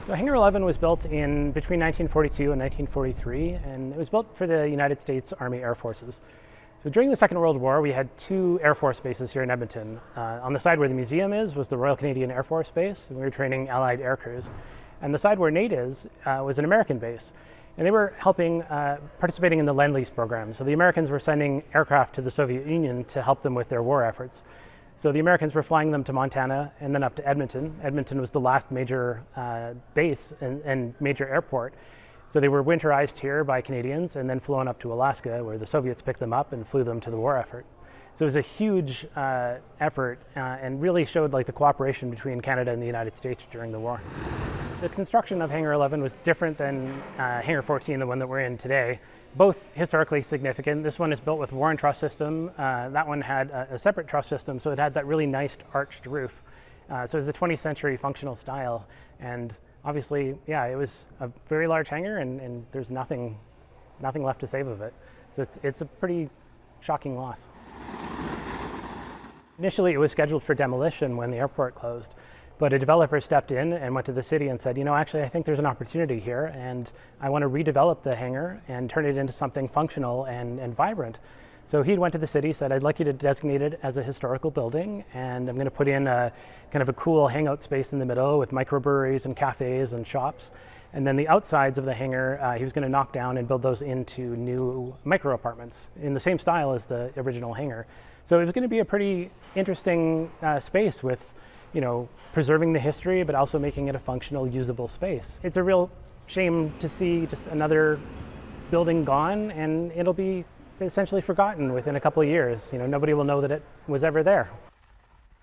So Hangar 11 was built in between 1942 and 1943, and it was built for the United States Army Air Forces. So during the Second World War, we had two Air Force bases here in Edmonton. On the side where the museum is was the Royal Canadian Air Force Base, and we were training Allied air crews. And the side where NATE is was an American base. And they were participating in the Lend-Lease program. So the Americans were sending aircraft to the Soviet Union to help them with their war efforts. So the Americans were flying them to Montana and then up to Edmonton. Edmonton was the last major base and major airport. So they were winterized here by Canadians and then flown up to Alaska, where the Soviets picked them up and flew them to the war effort. So it was a huge effort and really showed the cooperation between Canada and the United States during the war. The construction of Hangar 11 was different than Hangar 14, the one that we're in today. Both historically significant. This one is built with Warren truss system. That one had a separate truss system, so it had that really nice arched roof. So it was a 20th century functional style. And obviously, yeah, it was a very large hangar, and there's nothing left to save of it. So it's a pretty shocking loss. Initially, it was scheduled for demolition when the airport closed. But a developer stepped in and went to the city and said, actually, I think there's an opportunity here, and I want to redevelop the hangar and turn it into something functional and vibrant. So he went to the city, said, I'd like you to designate it as a historical building, and I'm going to put in a kind of a cool hangout space in the middle with microbreweries and cafes and shops. And then the outsides of the hangar, he was going to knock down and build those into new micro apartments in the same style as the original hangar. So it was going to be a pretty interesting space with preserving the history, but also making it a functional, usable space. It's a real shame to see just another building gone, and it'll be essentially forgotten within a couple of years. Nobody will know that it was ever there.